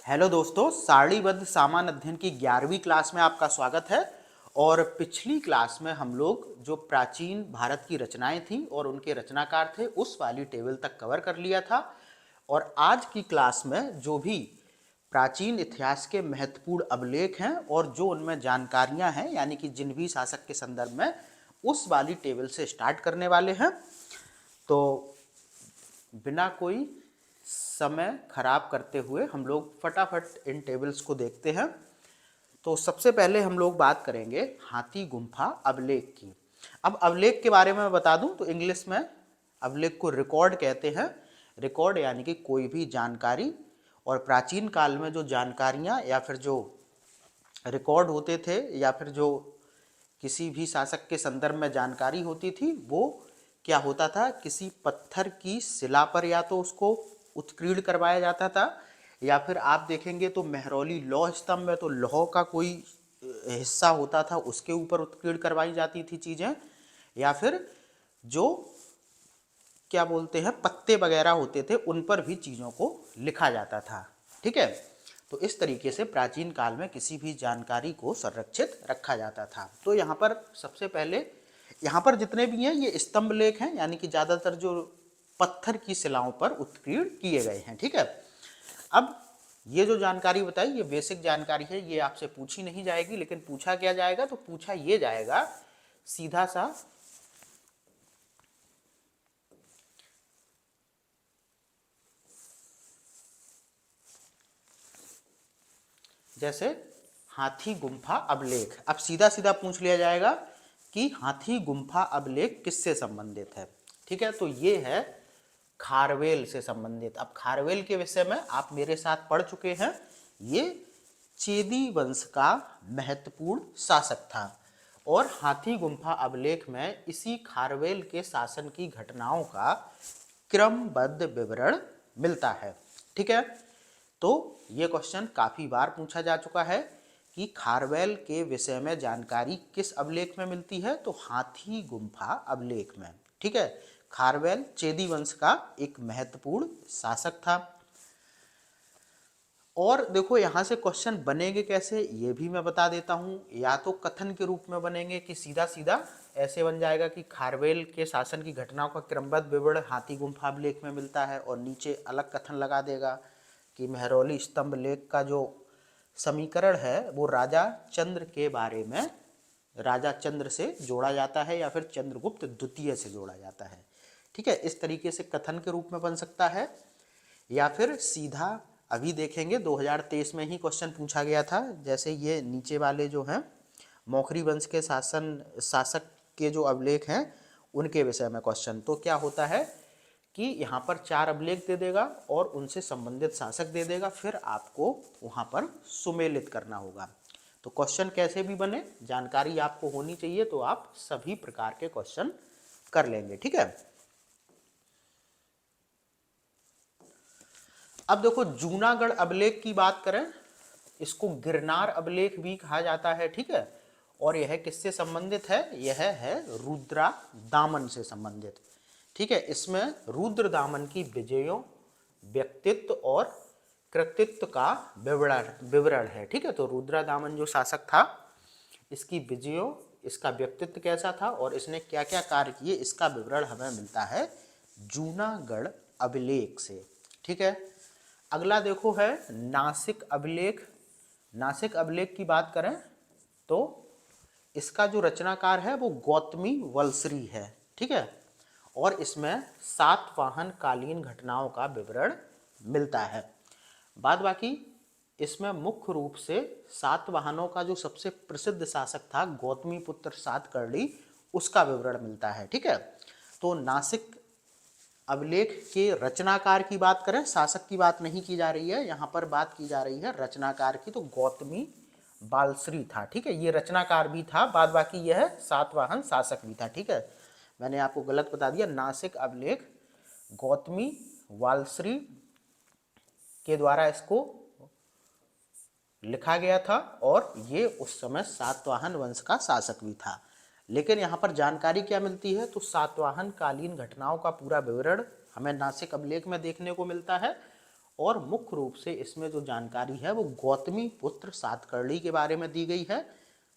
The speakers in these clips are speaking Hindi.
हेलो दोस्तों, सारणीबद्ध सामान्य अध्ययन की 11वीं क्लास में आपका स्वागत है। और पिछली क्लास में हम लोग जो प्राचीन भारत की रचनाएं थीं और उनके रचनाकार थे उस वाली टेबल तक कवर कर लिया था। और आज की क्लास में जो भी प्राचीन इतिहास के महत्वपूर्ण अभिलेख हैं और जो उनमें जानकारियां हैं, यानी कि जिन भी शासक के संदर्भ में, उस वाली टेबल से स्टार्ट करने वाले हैं। तो बिना कोई समय खराब करते हुए हम लोग फटाफट इन टेबल्स को देखते हैं। तो सबसे पहले हम लोग बात करेंगे हाथी गुम्फा अभिलेख की। अब अभिलेख के बारे में बता दूं तो इंग्लिश में अभिलेख को रिकॉर्ड कहते हैं। रिकॉर्ड यानी कि कोई भी जानकारी, और प्राचीन काल में जो जानकारियां या फिर जो रिकॉर्ड होते थे या फिर जो किसी भी शासक के संदर्भ में जानकारी होती थी, वो क्या होता था, किसी पत्थर की शिला पर या तो उसको उत्कीर्ण करवाया जाता था, या फिर आप देखेंगे तो मेहरौली लौह स्तंभ में तो लौह का कोई हिस्सा होता था, उसके ऊपर उत्कीर्ण करवाई जाती थी चीज़ें, या फिर जो क्या बोलते हैं पत्ते वगैरह होते थे उन पर भी चीज़ों को लिखा जाता था। ठीक है, तो इस तरीके से प्राचीन काल में किसी भी जानकारी को संरक्षित रखा जाता था। तो यहाँ पर सबसे पहले, यहाँ पर जितने भी हैं ये स्तंभ लेख हैं, यानी कि ज़्यादातर जो पत्थर की शिलाओं पर उत्कीर्ण किए गए हैं। ठीक है, अब ये जो जानकारी बताई ये बेसिक जानकारी है, ये आपसे पूछी नहीं जाएगी, लेकिन पूछा क्या जाएगा, तो पूछा ये जाएगा सीधा सा, जैसे हाथी गुम्फा अभिलेख। अब सीधा सीधा पूछ लिया जाएगा कि हाथी गुम्फा अभिलेख किससे संबंधित है। ठीक है, तो ये है खारवेल से संबंधित। अब खारवेल के विषय में आप मेरे साथ पढ़ चुके हैं। ये चेदी वंश का महत्वपूर्ण शासक था और हाथी गुम्फा अभिलेख में इसी खारवेल के शासन की घटनाओं का क्रमबद्ध विवरण मिलता है। ठीक है, तो ये क्वेश्चन काफ़ी बार पूछा जा चुका है कि खारवेल के विषय में जानकारी किस अभिलेख में मिलती है, तो हाथी गुम्फा अभिलेख में। ठीक है, खारवेल चेदी वंश का एक महत्वपूर्ण शासक था। और देखो यहाँ से क्वेश्चन बनेंगे कैसे, ये भी मैं बता देता हूँ। या तो कथन के रूप में बनेंगे कि सीधा सीधा ऐसे बन जाएगा कि खारवेल के शासन की घटनाओं का क्रमबद्ध विवरण हाथी गुम्फा अभिलेख में मिलता है, और नीचे अलग कथन लगा देगा कि मेहरौली स्तंभ लेख का जो समीकरण है वो राजा चंद्र के बारे में, राजा चंद्र से जोड़ा जाता है या फिर चंद्रगुप्त द्वितीय से जोड़ा जाता है। ठीक है, इस तरीके से कथन के रूप में बन सकता है। या फिर सीधा अभी देखेंगे 2023 में ही क्वेश्चन पूछा गया था, जैसे ये नीचे वाले जो हैं मौखरी वंश के शासक के जो अभिलेख हैं उनके विषय में क्वेश्चन। तो क्या होता है कि यहाँ पर 4 अभिलेख दे देगा और उनसे संबंधित शासक दे देगा, फिर आपको वहाँ पर सुमेलित करना होगा। तो क्वेश्चन कैसे भी बने, जानकारी आपको होनी चाहिए, तो आप सभी प्रकार के क्वेश्चन कर लेंगे। ठीक है, अब देखो जूनागढ़ अभिलेख की बात करें, इसको गिरनार अभिलेख भी कहा जाता है। ठीक है, और यह किससे संबंधित है, यह है रुद्रा दामन से संबंधित। ठीक है, इसमें रुद्र दामन की विजयों, व्यक्तित्व और कृतित्व का विवरण है। ठीक है, तो रुद्रा दामन जो शासक था, इसकी विजयों, इसका व्यक्तित्व कैसा था और इसने क्या क्या कार्य किए, इसका विवरण हमें मिलता है जूनागढ़ अभिलेख से। ठीक है, अगला देखो है नासिक अभिलेख। नासिक अभिलेख की बात करें तो इसका जो रचनाकार है वो गौतमी वलसरी है। ठीक है, और इसमें सातवाहन कालीन घटनाओं का विवरण मिलता है। बाद बाकी इसमें मुख्य रूप से सातवाहनों का जो सबसे प्रसिद्ध शासक था गौतमी पुत्र सातकर्णी, उसका विवरण मिलता है। ठीक है, तो नासिक अभिलेख के रचनाकार की बात करें, शासक की बात नहीं की जा रही है, यहाँ पर बात की जा रही है रचनाकार की, तो गौतमी बालश्री था। ठीक है, ये रचनाकार भी था, बाद बाकी यह सातवाहन शासक भी था। ठीक है, मैंने आपको गलत बता दिया, नासिक अभिलेख गौतमी वालश्री के द्वारा इसको लिखा गया था, और ये उस समय सातवाहन वंश का शासक भी था। लेकिन यहाँ पर जानकारी क्या मिलती है, तो सातवाहन कालीन घटनाओं का पूरा विवरण हमें नासिक अभिलेख में देखने को मिलता है, और मुख्य रूप से इसमें जो जानकारी है वो गौतमी पुत्र सातकर्णी के बारे में दी गई है,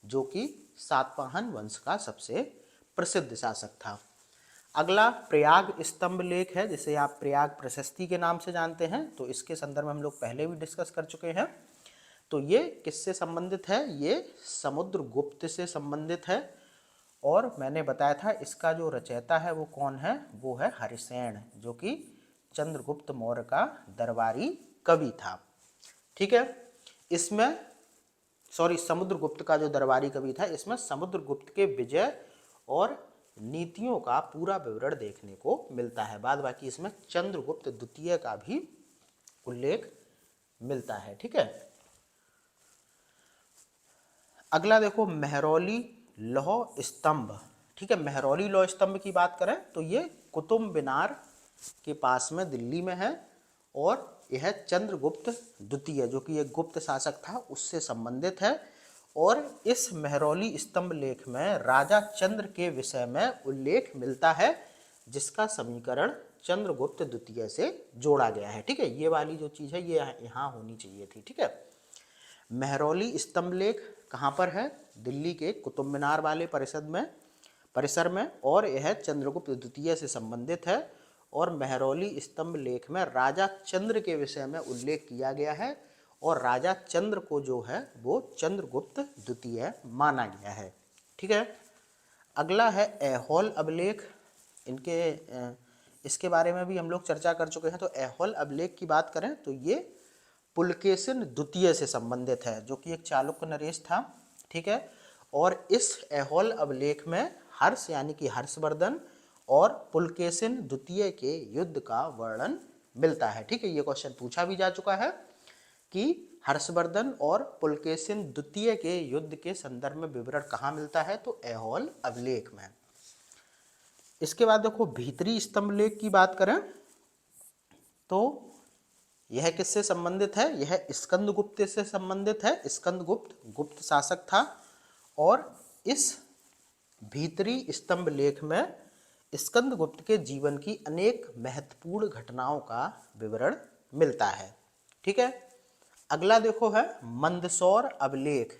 जो कि सातवाहन वंश का सबसे प्रसिद्ध शासक था। अगला प्रयाग स्तंभ लेख है, जिसे आप प्रयाग प्रशस्ति के नाम से जानते हैं। तो इसके संदर्भ में हम लोग पहले भी डिस्कस कर चुके हैं। तो ये किससे संबंधित है? ये समुद्रगुप्त से संबंधित है। और मैंने बताया था इसका जो रचयिता है वो कौन है? वो है हरिसेन, जो कि चंद्रगुप्त मौर्य का दरबारी कवि था। ठीक है, इसमें समुद्रगुप्त का जो दरबारी कवि था, इसमें समुद्रगुप्त के विजय और नीतियों का पूरा विवरण देखने को मिलता है। बाद बाकी इसमें चंद्रगुप्त द्वितीय का भी उल्लेख मिलता है। ठीक है, अगला देखो मेहरौली लौह स्तंभ। ठीक है, मेहरौली लौह स्तंभ की बात करें तो ये कुतुब मीनार के पास में दिल्ली में है, और यह चंद्रगुप्त द्वितीय, जो कि एक गुप्त शासक था, उससे संबंधित है। और इस मेहरौली स्तंभ लेख में राजा चंद्र के विषय में उल्लेख मिलता है, जिसका समीकरण चंद्रगुप्त द्वितीय से जोड़ा गया है। ठीक है, ये वाली जो चीज़ है ये यहाँ होनी चाहिए थी। ठीक है, मेहरौली स्तंभ लेख कहाँ पर है? दिल्ली के कुतुब मीनार वाले परिसर में, और यह चंद्रगुप्त द्वितीय से संबंधित है। और मेहरौली स्तंभ लेख में राजा चंद्र के विषय में उल्लेख किया गया है, और राजा चंद्र को जो है वो चंद्रगुप्त द्वितीय माना गया है। ठीक है, अगला है ऐहोल अभिलेख। इसके बारे में भी हम लोग चर्चा कर चुके हैं। तो ऐहोल अभिलेख की बात करें तो ये पुलकेशिन द्वितीय से संबंधित है, जो कि एक चालुक्य नरेश था। ठीक है, और इस ऐहोल अभिलेख में हर्ष यानी कि हर्षवर्धन और पुलकेशिन द्वितीय के युद्ध का वर्णन मिलता है। ठीक है, ये क्वेश्चन पूछा भी जा चुका है कि हर्षवर्धन और पुलकेशिन द्वितीय के युद्ध के संदर्भ में विवरण कहाँ मिलता है? तो ऐहोल अभिलेख में। इसके बाद देखो भीतरी स्तंभ लेख की बात करें तो यह किससे संबंधित है? यह स्कंदगुप्त से संबंधित है। स्कंदगुप्त गुप्त शासक था, और इस भीतरी स्तंभ लेख में स्कंदगुप्त के जीवन की अनेक महत्वपूर्ण घटनाओं का विवरण मिलता है। ठीक है, अगला देखो है मंदसौर अभिलेख।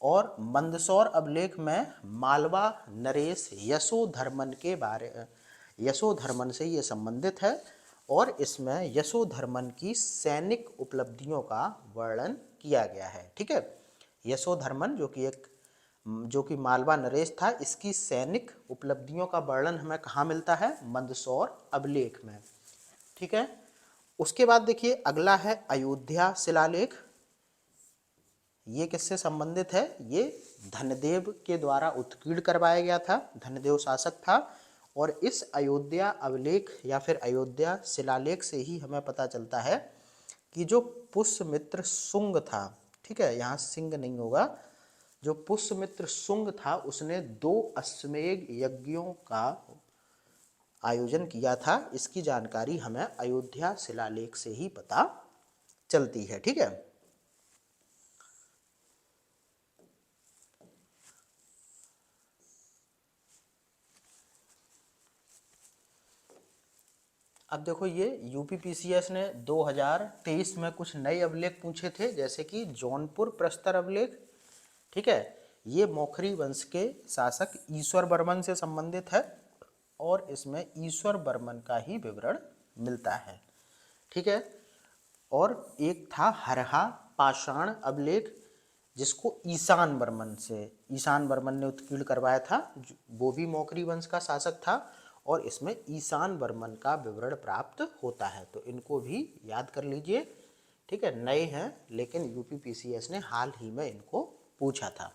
और मंदसौर अभिलेख में मालवा नरेश यशोधर्मन से ये संबंधित है, और इसमें यशोधर्मन की सैनिक उपलब्धियों का वर्णन किया गया है। ठीक है, यशोधर्मन जो कि मालवा नरेश था, इसकी सैनिक उपलब्धियों का वर्णन हमें कहाँ मिलता है? मंदसौर अभिलेख में। ठीक है, उसके बाद देखिए अगला है अयोध्या शिलालेख। ये किससे संबंधित है? ये धनदेव के द्वारा उत्कीर्ण करवाया गया था। धनदेव शासक था, और इस अयोध्या अभिलेख या फिर अयोध्या शिलालेख से ही हमें पता चलता है कि जो पुष्यमित्र शुंग था, ठीक है, यहाँ सिंह नहीं होगा, जो पुष्यमित्र शुंग था उसने 2 अश्वमेध यज्ञों का आयोजन किया था। इसकी जानकारी हमें अयोध्या शिलालेख से ही पता चलती है। ठीक है, अब देखो ये यूपीपीसीएस ने 2023 में कुछ नए अभिलेख पूछे थे, जैसे कि जौनपुर प्रस्तर अभिलेख। ठीक है, ये मौखरी वंश के शासक ईश्वर बर्मन से संबंधित है, और इसमें ईश्वर बर्मन का ही विवरण मिलता है। ठीक है, और एक था हरहा पाषाण अभिलेख, जिसको ईशान बर्मन ने उत्कीर्ण करवाया था। वो भी मौखरी वंश का शासक था, और इसमें ईशान बर्मन का विवरण प्राप्त होता है। तो इनको भी याद कर लीजिए। ठीक है, नए हैं लेकिन यूपीपीसीएस ने हाल ही में इनको पूछा था।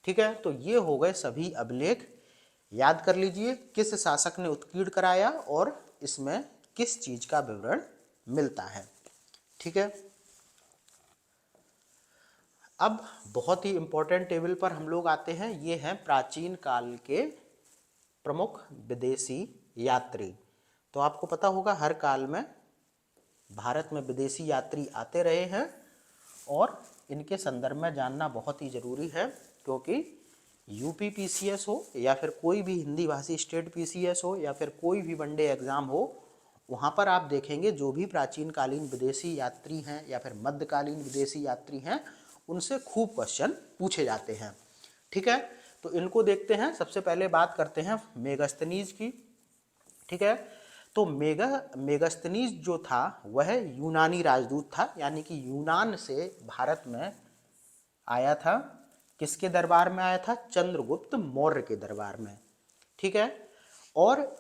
ठीक है, तो ये हो गए सभी अभिलेख। याद कर लीजिए किस शासक ने उत्कीर्ण कराया और इसमें किस चीज का विवरण मिलता है। ठीक है, अब बहुत ही इंपॉर्टेंट टेबल पर हम लोग आते हैं। ये हैं प्राचीन काल के प्रमुख विदेशी यात्री। तो आपको पता होगा हर काल में भारत में विदेशी यात्री आते रहे हैं, और इनके संदर्भ में जानना बहुत ही ज़रूरी है, क्योंकि यूपीपीसीएस हो या फिर कोई भी हिंदी भाषी स्टेट पीसीएस हो या फिर कोई भी वनडे एग्ज़ाम हो, वहाँ पर आप देखेंगे जो भी प्राचीन कालीन विदेशी यात्री हैं या फिर मध्यकालीन विदेशी यात्री हैं, उनसे खूब क्वेश्चन पूछे जाते हैं। ठीक है, तो इनको देखते हैं। सबसे पहले बात करते हैं मेगास्थनीज की। ठीक है, तो मेगास्थनीज जो था वह यूनानी राजदूत था, यानी कि यूनान से भारत में आया था। किसके दरबार में आया था? चंद्रगुप्त मौर्य के दरबार में। ठीक है, और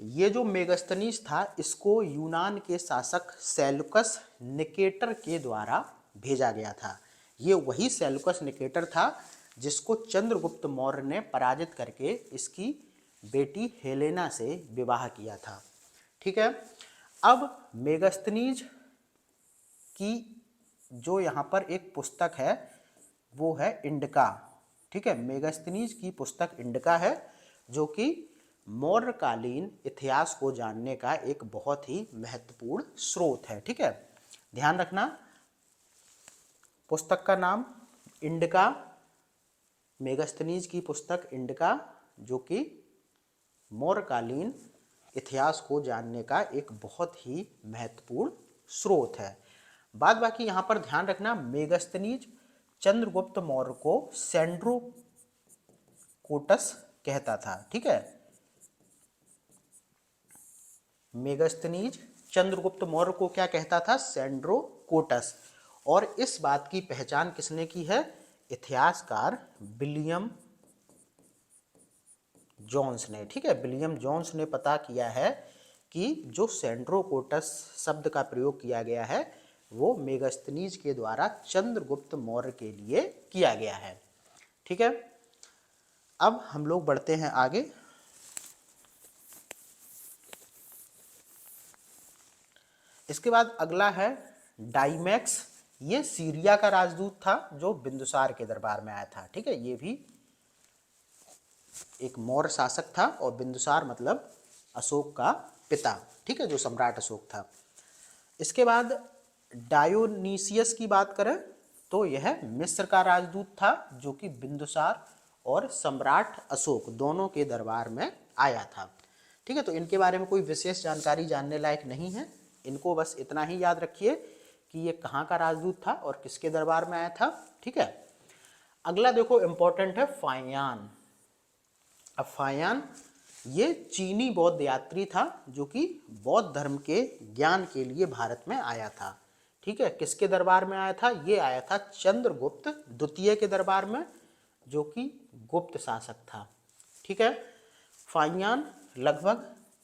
ये जो मेगास्थनीज था इसको यूनान के शासक सेल्यूकस निकेटर के द्वारा भेजा गया था। ये वही सेल्यूकस निकेटर था जिसको चंद्रगुप्त मौर्य ने पराजित करके इसकी बेटी हेलेना से विवाह किया था। ठीक है, अब मेगास्थनीज की जो यहाँ पर एक पुस्तक है वो है इंडिका। ठीक है, मेगास्थनीज की पुस्तक इंडिका है जो कि मौर्यकालीन इतिहास को जानने का एक बहुत ही महत्वपूर्ण स्रोत है। ठीक है, ध्यान रखना, पुस्तक का नाम इंडिका, मेगास्थनीज की पुस्तक इंडिका, जो कि मौर्यकालीन इतिहास को जानने का एक बहुत ही महत्वपूर्ण स्रोत है। बाद बाकी यहाँ पर ध्यान रखना, मेगास्थनीज चंद्रगुप्त मौर्य को सेंड्रोकोटस कहता था। ठीक है, मेगास्थनीज चंद्रगुप्त मौर्य को क्या कहता था? सेंड्रोकोटस। और इस बात की पहचान किसने की है? इतिहासकार विलियम जोन्स ने। ठीक है, विलियम जोन्स ने पता किया है कि जो सेंड्रोकोटस शब्द का प्रयोग किया गया है वो मेगास्थनीज के द्वारा चंद्रगुप्त मौर्य के लिए किया गया है। ठीक है, अब हम लोग बढ़ते हैं आगे। इसके बाद अगला है डाइमैक्स। ये सीरिया का राजदूत था जो बिंदुसार के दरबार में आया था। ठीक है, ये भी एक मौर्य शासक था और बिंदुसार मतलब अशोक का पिता। ठीक है, जो सम्राट अशोक था। इसके बाद डायोनीसियस की बात करें तो यह मिस्र का राजदूत था जो कि बिंदुसार और सम्राट अशोक दोनों के दरबार में आया था। ठीक है, तो इनके बारे में कोई विशेष जानकारी जानने लायक नहीं है, इनको बस इतना ही याद रखिए कि ये कहाँ का राजदूत था और किसके दरबार में आया था। ठीक है, अगला देखो इंपॉर्टेंट है फाहियान। अब फाहियान ये चीनी बौद्ध यात्री था जो कि बौद्ध धर्म के ज्ञान के लिए भारत में आया था। ठीक है, किसके दरबार में आया था? ये आया था चंद्रगुप्त द्वितीय के दरबार में, जो कि गुप्त शासक था। ठीक है, फाहियान लगभग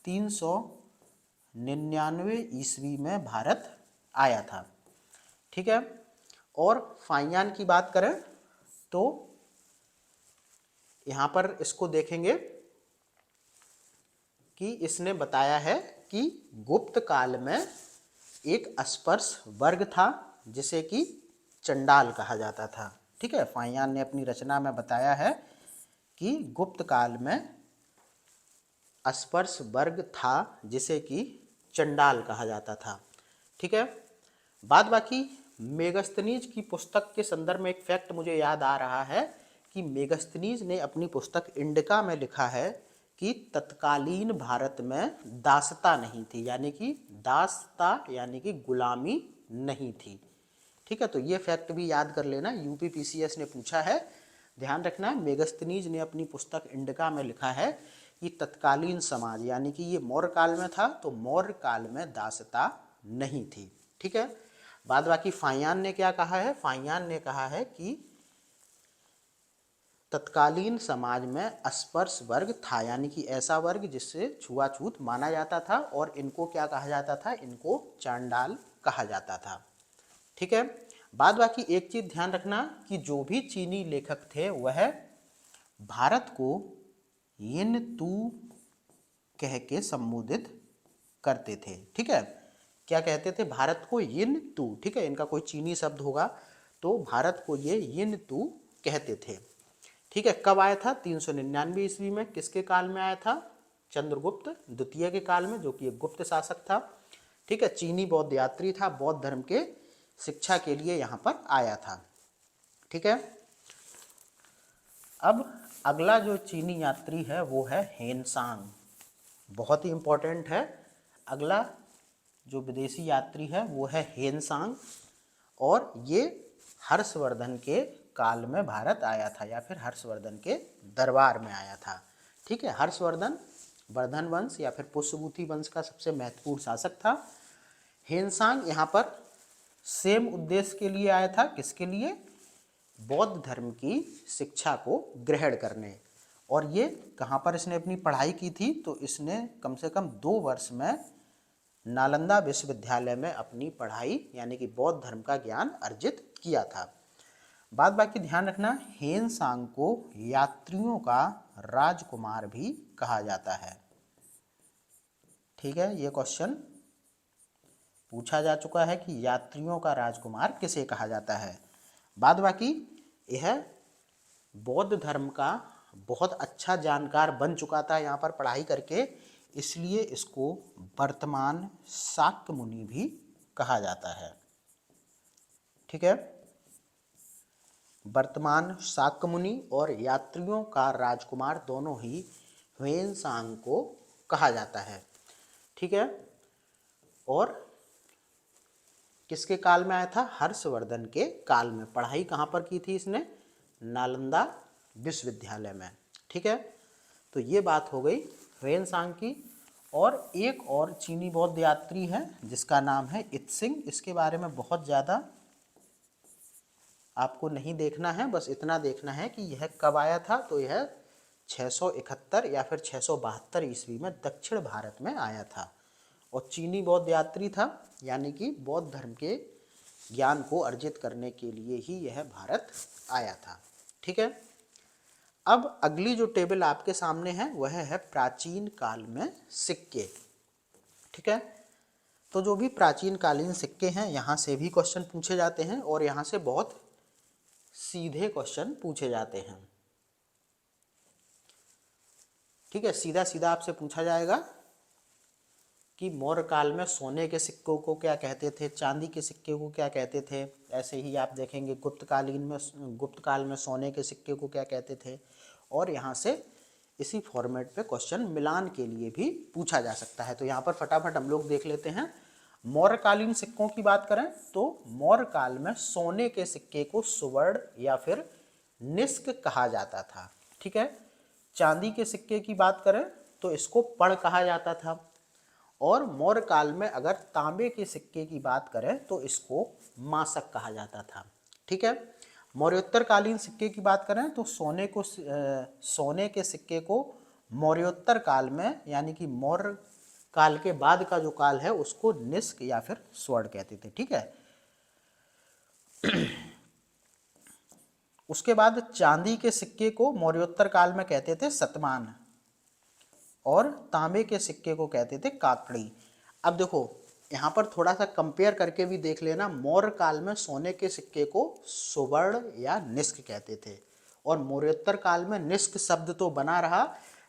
399 ईस्वी में भारत आया था। ठीक है, और फाहियान की बात करें तो यहाँ पर इसको देखेंगे कि इसने बताया है कि गुप्त काल में एक अस्पर्श वर्ग था जिसे कि चंडाल कहा जाता था। ठीक है, फाहियान ने अपनी रचना में बताया है कि गुप्त काल में अस्पर्श वर्ग था जिसे कि चंडाल कहा जाता था। ठीक है, बाद बाकी मेगास्थनीज की पुस्तक के संदर्भ में एक फैक्ट मुझे याद आ रहा है कि मेगास्थनीज ने अपनी पुस्तक इंडिका में लिखा है कि तत्कालीन भारत में दासता नहीं थी, यानी कि दासता यानी कि गुलामी नहीं थी। ठीक है, तो ये फैक्ट भी याद कर लेना, यूपीपीसीएस ने पूछा है। ध्यान रखना, मेगास्थनीज ने अपनी पुस्तक इंडिका में लिखा है कि तत्कालीन समाज यानी कि ये मौर्य काल में था तो मौर्य काल में दासता नहीं थी। ठीक है, बाद बाकी फाहियान ने क्या कहा है? फाहियान ने कहा है कि तत्कालीन समाज में अस्पर्श वर्ग था, यानी कि ऐसा वर्ग जिससे छुआछूत माना जाता था और इनको क्या कहा जाता था? इनको चांडाल कहा जाता था। ठीक है, बाद बाकी एक चीज ध्यान रखना कि जो भी चीनी लेखक थे वह भारत को यिन तू कह के संबोधित करते थे। ठीक है, क्या कहते थे? भारत को यिन तू। ठीक है, इनका कोई चीनी शब्द होगा तो भारत को ये यिन तू कहते थे। ठीक है, कब आया था? 399 ईस्वी में। किसके काल में आया था? चंद्रगुप्त द्वितीय के काल में, जो कि एक गुप्त शासक था। ठीक है, चीनी बौद्ध यात्री था, बौद्ध धर्म के शिक्षा के लिए यहाँ पर आया था। ठीक है, अब अगला जो चीनी यात्री है वो है हेनसांग, बहुत ही इंपॉर्टेंट है। अगला जो विदेशी यात्री है वो है हेनसांग, और ये हर्षवर्धन के काल में भारत आया था या फिर हर्षवर्धन के दरबार में आया था। ठीक है, हर्षवर्धन वर्धन वंश या फिर पुष्यभूति वंश का सबसे महत्वपूर्ण शासक था। हेनसांग यहाँ पर सेम उद्देश्य के लिए आया था, किसके लिए? बौद्ध धर्म की शिक्षा को ग्रहण करने। और ये कहाँ पर इसने अपनी पढ़ाई की थी? तो इसने कम से कम 2 वर्ष में नालंदा विश्वविद्यालय में अपनी पढ़ाई यानी कि बौद्ध धर्म का ज्ञान अर्जित किया था। बात बाकी ध्यान रखना, हेनसांग को यात्रियों का राजकुमार भी कहा जाता है। ठीक है, ये क्वेश्चन पूछा जा चुका है कि यात्रियों का राजकुमार किसे कहा जाता है। बाद बाकी यह बौद्ध धर्म का बहुत अच्छा जानकार बन चुका था यहाँ पर पढ़ाई करके, इसलिए इसको वर्तमान शाक्य मुनि भी कहा जाता है। ठीक है, वर्तमान शाक्य मुनि और यात्रियों का राजकुमार दोनों ही ह्वेनसांग को कहा जाता है। ठीक है, और किसके काल में आया था? हर्षवर्धन के काल में। पढ़ाई कहाँ पर की थी इसने? नालंदा विश्वविद्यालय में। ठीक है, तो ये बात हो गई ह्वेनसांग की। और एक और चीनी बौद्ध यात्री है जिसका नाम है इत्सिंग। इसके बारे में बहुत ज़्यादा आपको नहीं देखना है, बस इतना देखना है कि यह कब आया था। तो यह 671 या फिर 672 ईस्वी में दक्षिण भारत में आया था और चीनी बौद्ध यात्री था, यानी कि बौद्ध धर्म के ज्ञान को अर्जित करने के लिए ही यह भारत आया था। ठीक है, अब अगली जो टेबल आपके सामने है वह है प्राचीन काल में सिक्के। ठीक है, तो जो भी प्राचीन कालीन सिक्के हैं यहाँ से भी क्वेश्चन पूछे जाते हैं और यहाँ से बहुत सीधे क्वेश्चन पूछे जाते हैं। ठीक है, सीधा सीधा आपसे पूछा जाएगा कि मौर्य काल में सोने के सिक्कों को क्या कहते थे, चांदी के सिक्के को क्या कहते थे। ऐसे ही आप देखेंगे गुप्त काल में सोने के सिक्के को क्या कहते थे। और यहाँ से इसी फॉर्मेट पे क्वेश्चन मिलान के लिए भी पूछा जा सकता है। तो यहाँ पर फटाफट हम लोग देख लेते हैं। मौर्यकालीन सिक्कों की बात करें तो मौर्य काल में सोने के सिक्के को सुवर्ण या फिर निष्क कहा जाता था। ठीक है, चांदी के सिक्के की बात करें तो इसको पड़ कहा जाता था, और मौर्य काल में अगर तांबे के सिक्के की बात करें तो इसको मासक कहा जाता था। ठीक है, मौर्योत्तर कालीन सिक्के की बात करें तो सोने के सिक्के को मौर्योत्तर काल में यानी कि मौर्य काल के बाद का जो काल है उसको निष्क या फिर स्वर्ण कहते थे। ठीक है, उसके बाद चांदी के सिक्के को मौर्योत्तर काल में कहते थे शतमान और तांबे के सिक्के को कहते थे काकड़ी। अब देखो यहाँ पर थोड़ा सा कंपेयर करके भी देख लेना। मौर्य काल में सोने के सिक्के को सुवर्ण या निष्क कहते थे और मौर्योत्तर काल में निष्क शब्द तो बना रहा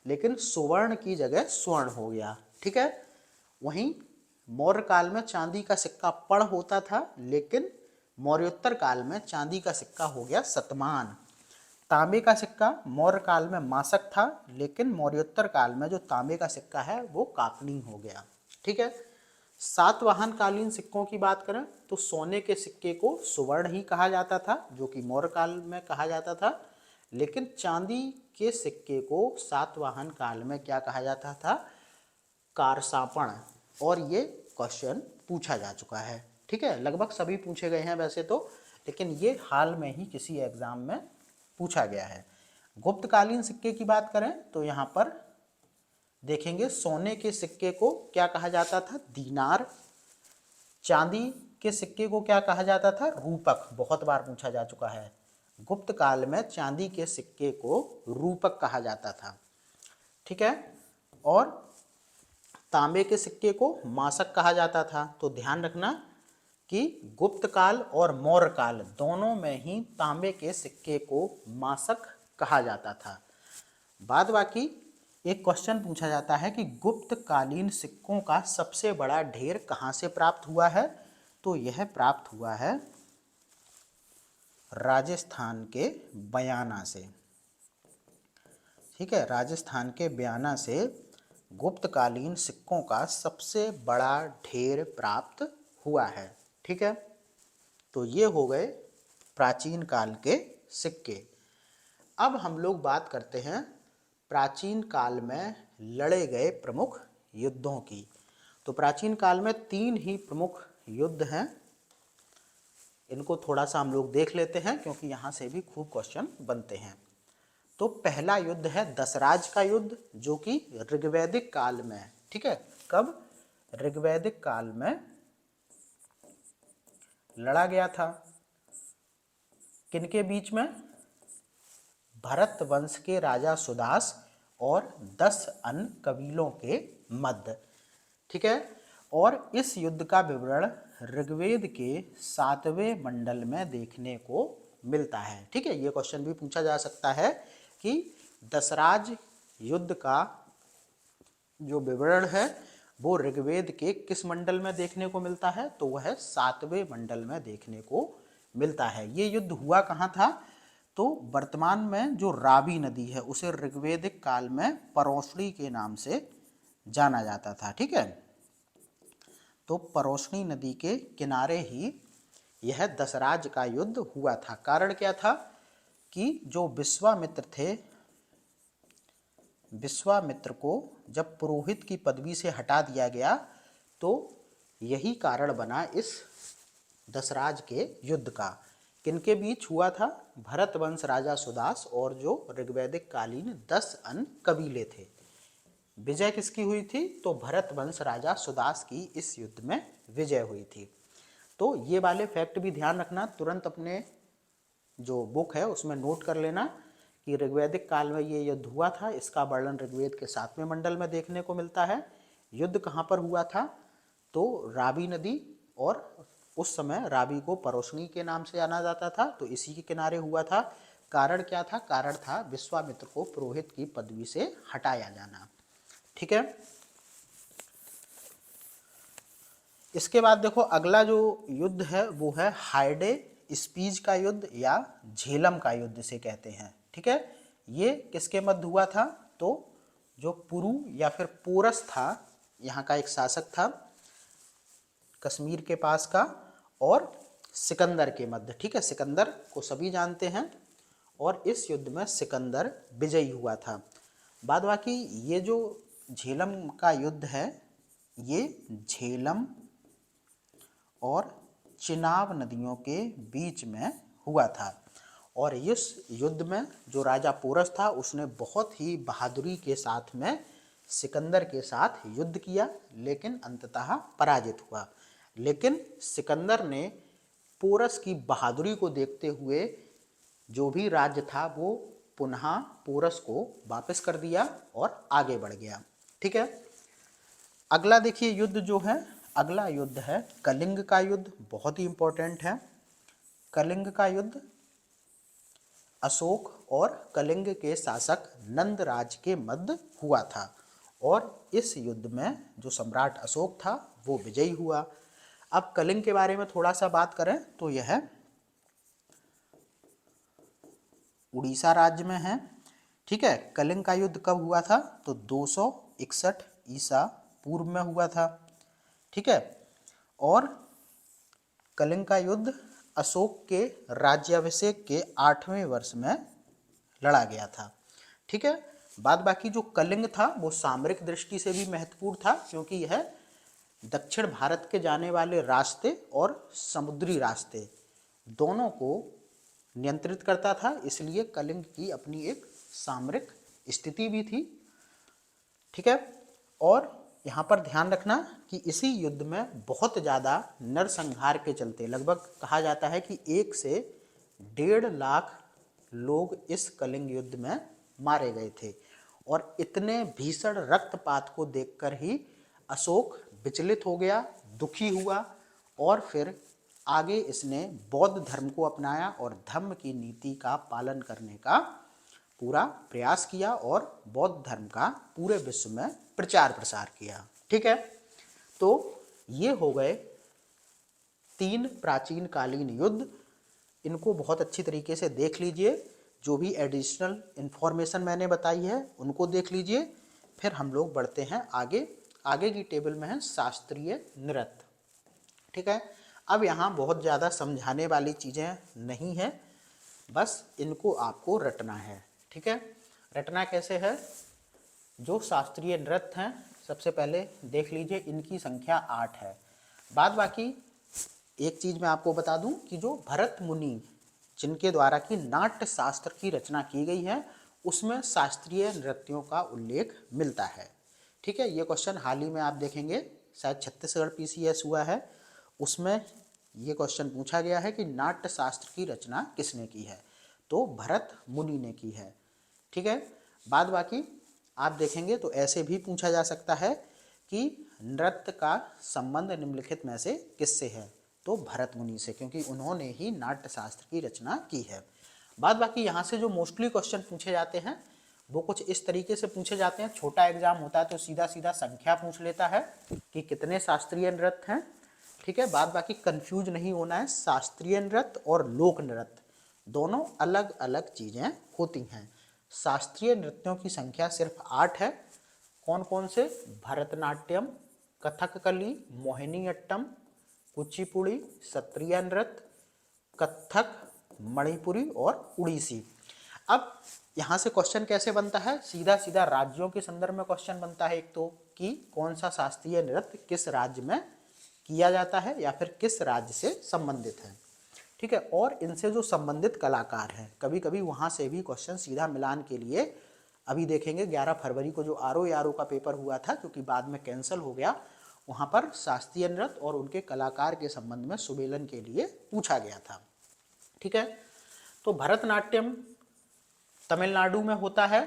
लेकिन सुवर्ण की जगह स्वर्ण हो गया। ठीक है, वहीं मौर्य काल में चांदी का सिक्का पड़ होता था लेकिन मौर्योत्तर काल में चांदी का सिक्का हो गया शतमान। तांबे का सिक्का मौर्य काल में मासक था लेकिन मौर्योत्तर काल में जो तांबे का सिक्का है वो काकनी हो गया। ठीक है, सातवाहन कालीन सिक्कों की बात करें तो सोने के सिक्के को सुवर्ण ही कहा जाता था जो कि मौर्य काल में कहा जाता था, लेकिन चांदी के सिक्के को सातवाहन काल में क्या कहा जाता था? कारसापण। और ये क्वेश्चन पूछा जा चुका है। ठीक है, लगभग सभी पूछे गए हैं वैसे तो, लेकिन ये हाल में ही किसी एग्जाम में पूछा गया है। गुप्तकालीन सिक्के की बात करें तो यहाँ पर देखेंगे सोने के सिक्के को क्या कहा जाता था? दीनार। चांदी के सिक्के को क्या कहा जाता था? रूपक। बहुत बार पूछा जा चुका है। गुप्त काल में चांदी के सिक्के को रूपक कहा जाता था। ठीक है, और तांबे के सिक्के को मासक कहा जाता था। तो ध्यान रखना कि गुप्त काल और मौर्य काल दोनों में ही तांबे के सिक्के को मासक कहा जाता था। बाद बाकी एक क्वेश्चन पूछा जाता है कि गुप्त कालीन सिक्कों का सबसे बड़ा ढेर कहाँ से प्राप्त हुआ है? तो यह प्राप्त हुआ है राजस्थान के बयाना से। ठीक है, राजस्थान के बयाना से गुप्तकालीन सिक्कों का सबसे बड़ा ढेर प्राप्त हुआ है। ठीक है, तो ये हो गए प्राचीन काल के सिक्के। अब हम लोग बात करते हैं प्राचीन काल में लड़े गए प्रमुख युद्धों की। तो प्राचीन काल में 3 ही प्रमुख युद्ध हैं, इनको थोड़ा सा हम लोग देख लेते हैं क्योंकि यहाँ से भी खूब क्वेश्चन बनते हैं। तो पहला युद्ध है दसराज का युद्ध, जो कि ऋग्वैदिक काल में है। ठीक है, कब? ऋग्वैदिक काल में लड़ा गया था। किनके बीच में? भरत वंश के राजा सुदास और 10 अन्य कबीलों के मध्य। ठीक है, और इस युद्ध का विवरण ऋग्वेद के 7वें मंडल में देखने को मिलता है। ठीक है, ये क्वेश्चन भी पूछा जा सकता है कि दसराज युद्ध का जो विवरण है वो ऋग्वेद के किस मंडल में देखने को मिलता है? तो वह 7वें मंडल में देखने को मिलता है। ये युद्ध हुआ कहाँ था? तो वर्तमान में जो रावी नदी है उसे ऋग्वेदिक काल में परोशनी के नाम से जाना जाता था। ठीक है, तो परोशनी नदी के किनारे ही यह दसराज का युद्ध हुआ था। कारण क्या था कि जो विश्वामित्र थे, विश्वामित्र को जब पुरोहित की पदवी से हटा दिया गया तो यही कारण बना इस दसराज के युद्ध का। किनके बीच हुआ था? भरत वंश राजा सुदास और जो ऋग्वैदिक कालीन 10 अन्य कबीले थे। विजय किसकी हुई थी? तो भरत वंश राजा सुदास की इस युद्ध में विजय हुई थी। तो ये वाले फैक्ट भी ध्यान रखना, तुरंत अपने जो बुक है उसमें नोट कर लेना कि ऋग्वैदिक काल में ये युद्ध हुआ था। इसका वर्णन ऋग्वेद के 7वें मंडल में देखने को मिलता है। युद्ध कहाँ पर हुआ था? तो रावी नदी, और उस समय रावी को परोशनी के नाम से जाना जाता था, तो इसी के किनारे हुआ था। कारण क्या था? कारण था विश्वामित्र को पुरोहित की पदवी से हटाया जाना। ठीक है, इसके बाद देखो अगला जो युद्ध है वो है हाइडे स्पीज का युद्ध या झेलम का युद्ध इसे कहते हैं। ठीक है, ये किसके मध्य हुआ था? तो जो पुरु या फिर पोरस था, यहाँ का एक शासक था कश्मीर के पास का, और सिकंदर के मध्य। ठीक है, सिकंदर को सभी जानते हैं और इस युद्ध में सिकंदर विजयी हुआ था। बाद बाकी ये जो झेलम का युद्ध है ये झेलम और चिनाब नदियों के बीच में हुआ था, और इस युद्ध में जो राजा पोरस था उसने बहुत ही बहादुरी के साथ में सिकंदर के साथ युद्ध किया, लेकिन अंततः पराजित हुआ। लेकिन सिकंदर ने पोरस की बहादुरी को देखते हुए जो भी राज्य था वो पुनः पोरस को वापस कर दिया और आगे बढ़ गया। ठीक है, अगला देखिए युद्ध जो है, अगला युद्ध है कलिंग का युद्ध। बहुत ही इंपॉर्टेंट है। कलिंग का युद्ध अशोक और कलिंग के शासक नंदराज के मध्य हुआ था, और इस युद्ध में जो सम्राट अशोक था वो विजयी हुआ। अब कलिंग के बारे में थोड़ा सा बात करें तो यह उड़ीसा राज्य में है। ठीक है, कलिंग का युद्ध कब हुआ था? तो 261 ईसा पूर्व में हुआ था। ठीक है, और कलिंग का युद्ध अशोक के राज्याभिषेक के 8वें वर्ष में लड़ा गया था। ठीक है, बाद बाकी जो कलिंग था वो सामरिक दृष्टि से भी महत्वपूर्ण था, क्योंकि यह दक्षिण भारत के जाने वाले रास्ते और समुद्री रास्ते दोनों को नियंत्रित करता था, इसलिए कलिंग की अपनी एक सामरिक स्थिति भी थी। ठीक है, और यहाँ पर ध्यान रखना कि इसी युद्ध में बहुत ज़्यादा नरसंहार के चलते लगभग कहा जाता है कि 1 से 1.5 लाख लोग इस कलिंग युद्ध में मारे गए थे, और इतने भीषण रक्तपात को देखकर ही अशोक विचलित हो गया, दुखी हुआ, और फिर आगे इसने बौद्ध धर्म को अपनाया और धम्म की नीति का पालन करने का पूरा प्रयास किया और बौद्ध धर्म का पूरे विश्व में प्रचार प्रसार किया। ठीक है, तो ये हो गए 3 प्राचीन कालीन युद्ध। इनको बहुत अच्छी तरीके से देख लीजिए, जो भी एडिशनल इंफॉर्मेशन मैंने बताई है उनको देख लीजिए, फिर हम लोग बढ़ते हैं आगे। आगे की टेबल में है शास्त्रीय नृत्य। ठीक है, अब यहाँ बहुत ज़्यादा समझाने वाली चीज़ें नहीं हैं, बस इनको आपको रटना है। ठीक है, रटना कैसे है? जो शास्त्रीय नृत्य हैं सबसे पहले देख लीजिए, इनकी संख्या 8 है। बाद बाकी एक चीज़ मैं आपको बता दूं कि जो भरत मुनि जिनके द्वारा की नाट्य शास्त्र की रचना की गई है उसमें शास्त्रीय नृत्यों का उल्लेख मिलता है। ठीक है, ये क्वेश्चन हाल ही में आप देखेंगे, शायद छत्तीसगढ़ पीसीएस हुआ है, उसमें ये क्वेश्चन पूछा गया है कि नाट्य शास्त्र की रचना किसने की है, तो भरत मुनि ने की है। ठीक है, बाद बाकी आप देखेंगे तो ऐसे भी पूछा जा सकता है कि नृत्य का संबंध निम्नलिखित में से किससे है, तो भरत मुनि से, क्योंकि उन्होंने ही नाट्य शास्त्र की रचना की है। बाद बाकी यहाँ से जो मोस्टली क्वेश्चन पूछे जाते हैं वो कुछ इस तरीके से पूछे जाते हैं। छोटा एग्जाम होता है तो सीधा सीधा संख्या पूछ लेता है कि कितने शास्त्रीय नृत्य हैं। ठीक है, बाद बाकी कंफ्यूज नहीं होना है, शास्त्रीय नृत्य और लोक नृत्य दोनों अलग अलग चीज़ें होती हैं। शास्त्रीय नृत्यों की संख्या सिर्फ 8 है। कौन कौन से? भरतनाट्यम, कथकली, मोहिनीअट्टम, कुचिपुड़ी, सत्रिया नृत्य, कथक, मणिपुरी और उड़ीसी। अब यहाँ से क्वेश्चन कैसे बनता है? सीधा सीधा राज्यों के संदर्भ में क्वेश्चन बनता है। एक तो कि कौन सा शास्त्रीय नृत्य किस राज्य में किया जाता है या फिर किस राज्य से संबंधित है। ठीक है, और इनसे जो संबंधित कलाकार हैं, कभी कभी वहाँ से भी क्वेश्चन सीधा मिलान के लिए, अभी देखेंगे 11 फरवरी को जो आरओ का पेपर हुआ था, क्योंकि बाद में कैंसिल हो गया, वहाँ पर शास्त्रीय नृत्य और उनके कलाकार के संबंध में सुमेलन के लिए पूछा गया था। ठीक है, तो भरतनाट्यम तमिलनाडु में होता है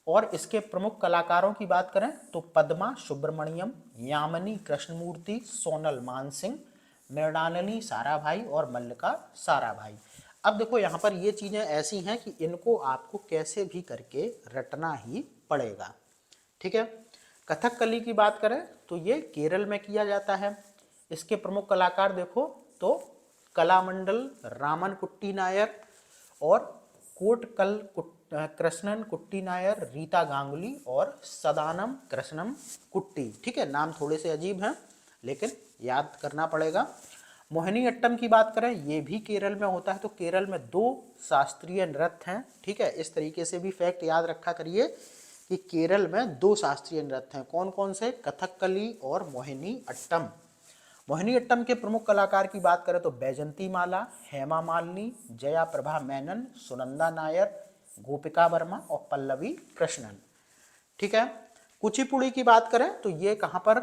और इसके प्रमुख कलाकारों की बात करें तो पद्मा सुब्रमण्यम, यामिनी कृष्णमूर्ति, सोनल मानसिंह, मृणालिनी साराभाई और मल्लिका साराभाई। अब देखो यहाँ पर ये चीज़ें ऐसी हैं कि इनको आपको कैसे भी करके रटना ही पड़ेगा। ठीक है, कथकली की बात करें तो ये केरल में किया जाता है। इसके प्रमुख कलाकार देखो तो कलामंडल रामन कुट्टी नायर और कोटकल कृष्णन कुट्टी नायर, रीता गांगुली और सदानम कृष्णम कुट्टी। ठीक है, नाम थोड़े से अजीब हैं लेकिन याद करना पड़ेगा। मोहिनीअट्टम की बात करें, ये भी केरल में होता है, तो केरल में 2 शास्त्रीय नृत्य हैं। ठीक है, इस तरीके से भी फैक्ट याद रखा करिए कि केरल में 2 शास्त्रीय नृत्य हैं। कौन कौन से? कथकली और मोहिनीअट्टम। मोहिनीअट्टम के प्रमुख कलाकार की बात करें तो बैजंती माला, हेमा मालिनी, जया प्रभा मेनन, सुनंदा नायर, गोपिका वर्मा और पल्लवी कृष्णन। ठीक है, कुचिपुड़ी की बात करें तो ये कहाँ पर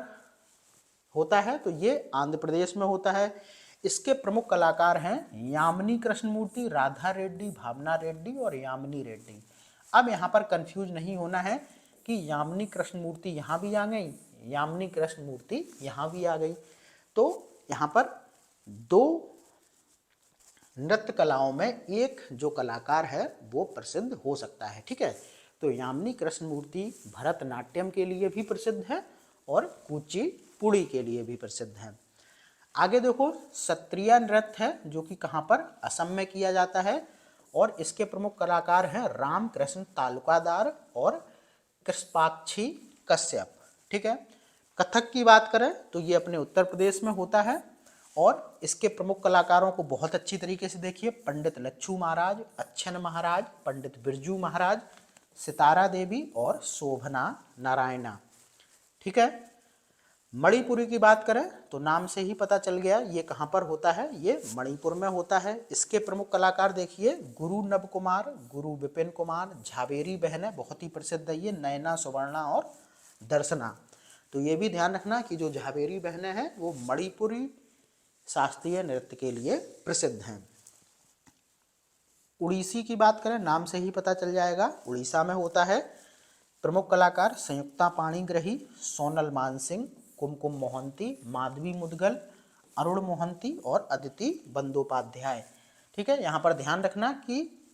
होता है? तो ये आंध्र प्रदेश में होता है। इसके प्रमुख कलाकार हैं यामिनी कृष्णमूर्ति, राधा रेड्डी, भावना रेड्डी और यामिनी रेड्डी। अब यहाँ पर कंफ्यूज नहीं होना है कि यामिनी कृष्णमूर्ति यहाँ भी आ गई, यामिनी कृष्णमूर्ति यहाँ भी आ गई, तो यहाँ पर 2 नृत्य कलाओं में एक जो कलाकार है वो प्रसिद्ध हो सकता है। ठीक है, तो यामिनी कृष्णमूर्ति भरतनाट्यम के लिए भी प्रसिद्ध है और कुचिपुड़ी के लिए भी प्रसिद्ध है। आगे देखो सत्रिया नृत्य है जो कि कहाँ पर? असम में किया जाता है और इसके प्रमुख कलाकार हैं रामकृष्ण तालुकादार और कृष्णाक्षी कश्यप। ठीक है, कथक की बात करें तो ये अपने उत्तर प्रदेश में होता है और इसके प्रमुख कलाकारों को बहुत अच्छी तरीके से देखिए, पंडित लच्छू महाराज, अच्छन महाराज, पंडित बिरजू महाराज, सितारा देवी और शोभना नारायणा। ठीक है, मणिपुरी की बात करें तो नाम से ही पता चल गया ये कहाँ पर होता है, ये मणिपुर में होता है। इसके प्रमुख कलाकार देखिए, गुरु नव कुमार, गुरु विपिन कुमार, झावेरी बहनें बहुत ही प्रसिद्ध है ये, नयना, सुवर्णा और दर्शना। तो ये भी ध्यान रखना कि जो झावेरी बहनें हैं वो मणिपुरी शास्त्रीय नृत्य के लिए प्रसिद्ध हैं। उड़ीसी की बात करें, नाम से ही पता चल जाएगा, उड़ीसा में होता है। प्रमुख कलाकार संयुक्ता पाणिग्रही, सोनल मानसिंह, कुमकुम मोहंती, माधवी मुदगल, अरुण मोहंती और अदिति बंदोपाध्याय। ठीक है, यहाँ पर ध्यान रखना कि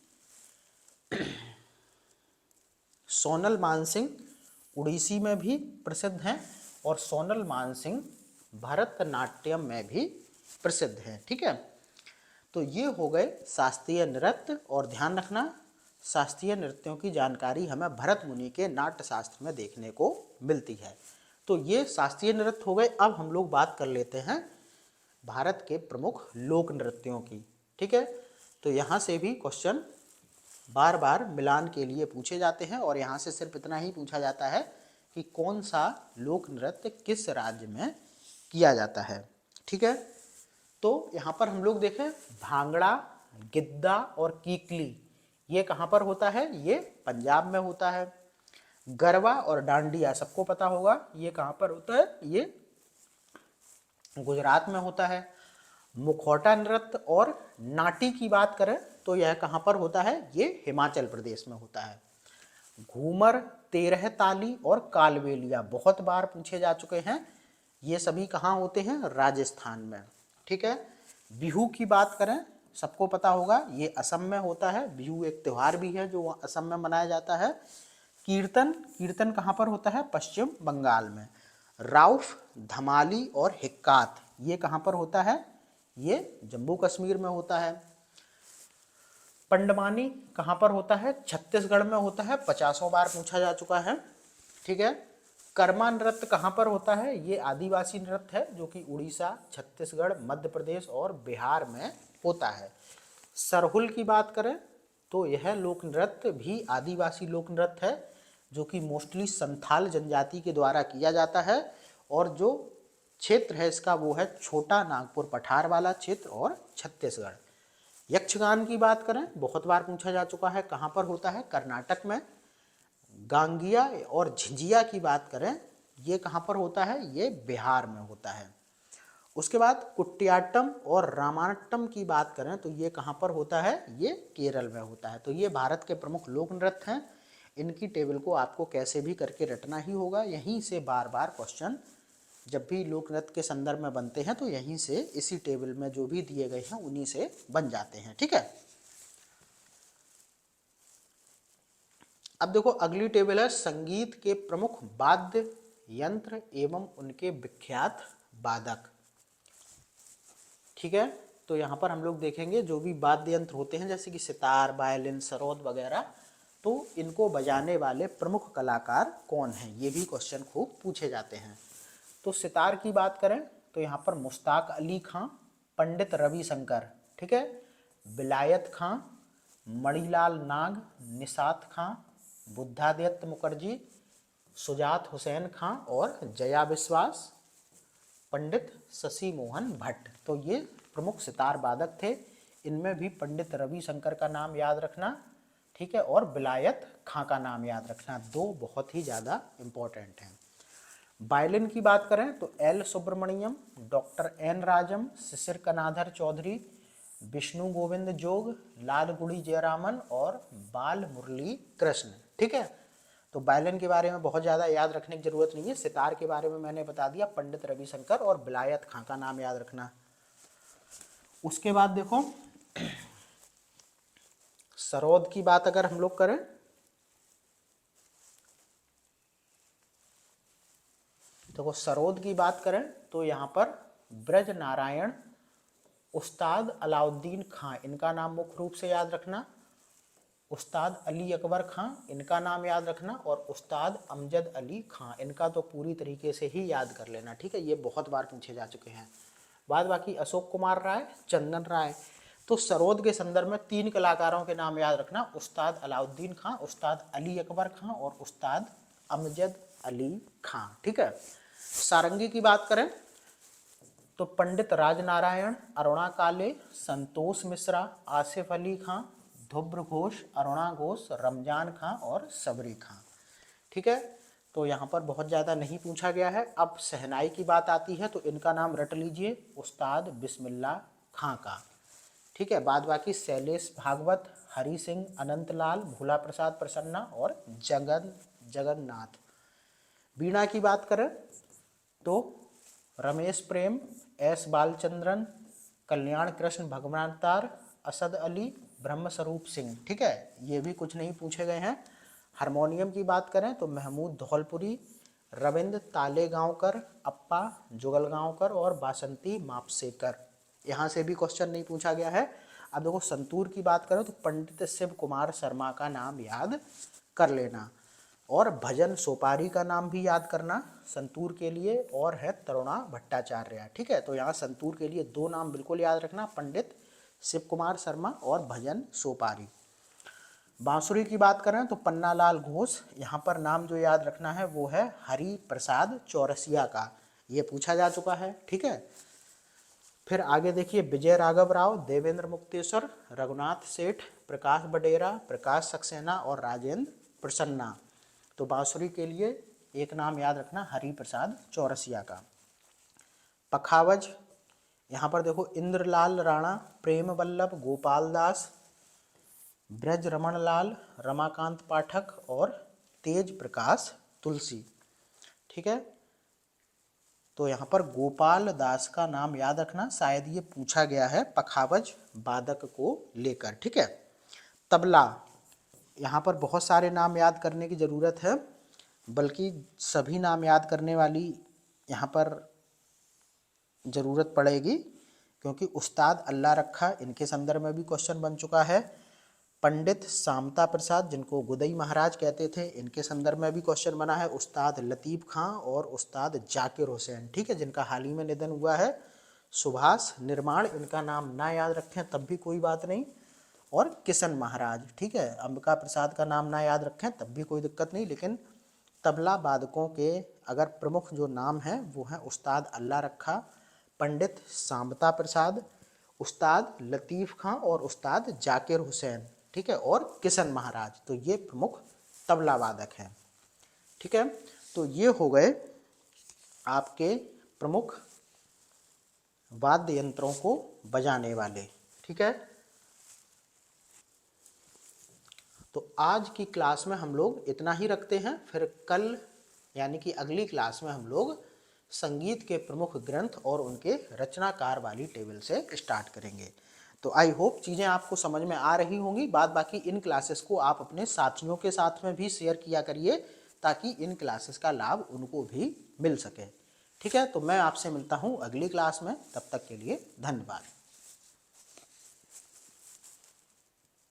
सोनल मानसिंह उड़ीसी में भी प्रसिद्ध हैं और सोनल मानसिंह भरतनाट्यम में भी प्रसिद्ध हैं। ठीक है, तो ये हो गए शास्त्रीय नृत्य। और ध्यान रखना शास्त्रीय नृत्यों की जानकारी हमें भरत मुनि के नाट्य शास्त्र में देखने को मिलती है। तो ये शास्त्रीय नृत्य हो गए। अब हम लोग बात कर लेते हैं भारत के प्रमुख लोक नृत्यों की। ठीक है, तो यहाँ से भी क्वेश्चन बार बार मिलान के लिए पूछे जाते हैं और यहाँ से सिर्फ इतना ही पूछा जाता है कि कौन सा लोक नृत्य किस राज्य में किया जाता है। ठीक है, तो यहाँ पर हम लोग देखें भांगड़ा, गिद्दा और कीकली, ये कहाँ पर होता है? ये पंजाब में होता है। गरबा और डांडिया सबको पता होगा, ये कहाँ पर होता है? ये गुजरात में होता है। मुखौटा नृत्य और नाटी की बात करें तो यह कहाँ पर होता है? ये हिमाचल प्रदेश में होता है। घूमर, तेरह ताली और कालबेलिया बहुत बार पूछे जा चुके हैं, ये सभी कहाँ होते हैं? राजस्थान में। ठीक है, बिहू की बात करें सबको पता होगा, ये असम में होता है। बिहू एक त्यौहार भी है जो असम में मनाया जाता है। कीर्तन, कीर्तन कहाँ पर होता है? पश्चिम बंगाल में। राउफ, धमाली और हिक्कात, ये कहाँ पर होता है? ये जम्मू कश्मीर में होता है। पंडमानी कहाँ पर होता है? छत्तीसगढ़ में होता है, 50 बार पूछा जा चुका है। ठीक है, कर्मा नृत्य कहाँ पर होता है? ये आदिवासी नृत्य है जो कि उड़ीसा, छत्तीसगढ़, मध्य प्रदेश और बिहार में होता है। सरहुल की बात करें तो यह लोक नृत्य भी आदिवासी लोक नृत्य है जो कि मोस्टली संथाल जनजाति के द्वारा किया जाता है और जो क्षेत्र है इसका वो है छोटा नागपुर पठार वाला क्षेत्र और छत्तीसगढ़। यक्षगान की बात करें बहुत बार पूछा जा चुका है, कहाँ पर होता है? कर्नाटक में। गांगिया और झिंझिया की बात करें ये कहाँ पर होता है? ये बिहार में होता है। उसके बाद कुटियाट्टम और रामायणम की बात करें तो ये कहाँ पर होता है? ये केरल में होता है। तो ये भारत के प्रमुख लोक नृत्य हैं। इनकी टेबल को आपको कैसे भी करके रटना ही होगा। यहीं से बार बार क्वेश्चन जब भी लोक नृत्य के संदर्भ में बनते हैं तो यहीं से इसी टेबल में जो भी दिए गए हैं उन्हीं से बन जाते हैं। ठीक है, अब देखो अगली टेबल है संगीत के प्रमुख वाद्य यंत्र एवं उनके विख्यात वादक। ठीक है, तो यहाँ पर हम लोग देखेंगे जो भी वाद्य यंत्र होते हैं जैसे कि सितार, वायलिन, सरोद वगैरह, तो इनको बजाने वाले प्रमुख कलाकार कौन हैं, ये भी क्वेश्चन खूब पूछे जाते हैं। तो सितार की बात करें तो यहाँ पर मुश्ताक अली खां, पंडित रविशंकर, ठीक है, विलायत खां, मणिलाल नाग, निशात खां, बुद्धादित्य मुखर्जी, सुजात हुसैन खां और जया विश्वास, पंडित शशि मोहन भट्ट। तो ये प्रमुख सितार वादक थे। इनमें भी पंडित रविशंकर का नाम याद रखना, ठीक है, और विलायत खां का नाम याद रखना, दो बहुत ही ज़्यादा इम्पोर्टेंट हैं। वायलिन की बात करें तो L Subramaniam, doctor N Rajam, Shishir Kanadhar Chaudhary, Vishnu Govind Jog, Lalgudi Jayaraman और बाल मुरली कृष्ण। ठीक है, तो वायलिन के बारे में बहुत ज़्यादा याद रखने की जरूरत नहीं है। सितार के बारे में मैंने बता दिया, पंडित रविशंकर और विलायत खां का नाम याद रखना। उसके बाद देखो सरोद की बात अगर हम लोग करें देखो सरोद की बात करें तो यहाँ पर ब्रज नारायण, उस्ताद अलाउद्दीन खां, इनका नाम मुख्य रूप से याद रखना, उस्ताद अली अकबर खां, इनका नाम याद रखना, और उस्ताद अमजद अली खां, इनका तो पूरी तरीके से ही याद कर लेना। ठीक है, ये बहुत बार पूछे जा चुके हैं। बाद बाकी अशोक कुमार राय, चंदन राय। तो सरोद के संदर्भ में 3 कलाकारों के नाम याद रखना, उस्ताद अलाउद्दीन खां, उस्ताद अली अकबर खां और उस्ताद अमजद अली खां। ठीक है, सारंगी की बात करें तो पंडित राजनारायण, अरुणा काले, संतोष मिश्रा, आसिफ अली खां, ध्रुव घोष, अरुणा घोष, रमजान खां और सबरी खां। ठीक है, तो यहाँ पर बहुत ज़्यादा नहीं पूछा गया है। अब शहनाई की बात आती है तो इनका नाम रट लीजिए, उस्ताद बिस्मिल्लाह खां का। ठीक है, बाद बाकी शैलेश भागवत, हरि सिंह, अनंतलाल, भोला प्रसाद प्रसन्ना और जगन्नाथ। वीणा की बात करें तो रमेश प्रेम, एस बालचंद्रन, कल्याण कृष्ण भगवंतार, असद अली, ब्रह्मस्वरूप सिंह। ठीक है, ये भी कुछ नहीं पूछे गए हैं। हारमोनियम की बात करें तो महमूद धौलपुरी, रविंद्र तालेगांवकर, अप्पा जुगलगांवकर और बासंती मापसेकर। यहाँ से भी क्वेश्चन नहीं पूछा गया है। अब देखो संतूर की बात करें तो पंडित शिव कुमार शर्मा का नाम याद कर लेना, और भजन सोपारी का नाम भी याद करना संतूर के लिए, और है तरुणा भट्टाचार्य। ठीक है, तो यहाँ संतूर के लिए 2 नाम बिल्कुल याद रखना, पंडित शिव कुमार शर्मा और भजन सोपारी। बांसुरी की बात करें तो पन्नालाल घोष, यहाँ पर नाम जो याद रखना है वो है हरि प्रसाद चौरसिया का, ये पूछा जा चुका है। ठीक है, फिर आगे देखिए विजय राघव राव, देवेंद्र मुक्तेश्वर, रघुनाथ सेठ, प्रकाश बडेरा, प्रकाश सक्सेना और राजेंद्र प्रसन्ना। तो बांसुरी के लिए एक नाम याद रखना हरि प्रसाद चौरसिया का। पखावज, यहाँ पर देखो इंद्रलाल राणा, प्रेम वल्लभ, गोपाल दास, ब्रज रमन लाल, रमाकांत पाठक और तेज प्रकाश तुलसी। ठीक है, तो यहाँ पर गोपाल दास का नाम याद रखना, शायद ये पूछा गया है पखावज वादक को लेकर। ठीक है, तबला, यहाँ पर बहुत सारे नाम याद करने की ज़रूरत है, बल्कि सभी नाम याद करने वाली यहाँ पर ज़रूरत पड़ेगी, क्योंकि उस्ताद अल्लाह रखा इनके संदर्भ में भी क्वेश्चन बन चुका है। पंडित शामता प्रसाद, जिनको गुदई महाराज कहते थे, इनके संदर्भ में भी क्वेश्चन बना है। उस्ताद लतीफ़ खां और उस्ताद जाकिर हुसैन, ठीक है, जिनका हाल ही में निधन हुआ है। सुभाष निर्माण, इनका नाम ना याद रखें तब भी कोई बात नहीं। और किशन महाराज, ठीक है, अंबिका प्रसाद का नाम ना याद रखें तब भी कोई दिक्कत नहीं, लेकिन तबला वादकों के अगर प्रमुख जो नाम हैं वो हैं उस्ताद अल्लाह रखा, पंडित शामता प्रसाद, उस्ताद लतीफ़ खां और उस्ताद जाकिर हुसैन। ठीक है, और किशन महाराज, तो ये प्रमुख तबला वादक हैं। ठीक है, तो ये हो गए आपके प्रमुख वाद्य यंत्रों को बजाने वाले। ठीक है, तो आज की क्लास में हम लोग इतना ही रखते हैं, फिर कल यानी कि अगली क्लास में हम लोग संगीत के प्रमुख ग्रंथ और उनके रचनाकार वाली टेबल से स्टार्ट करेंगे। तो आई होप चीज़ें आपको समझ में आ रही होंगी। बाद बाकी इन क्लासेस को आप अपने साथियों के साथ में भी शेयर किया करिए, ताकि इन क्लासेस का लाभ उनको भी मिल सके। ठीक है, तो मैं आपसे मिलता हूँ अगली क्लास में, तब तक के लिए धन्यवाद।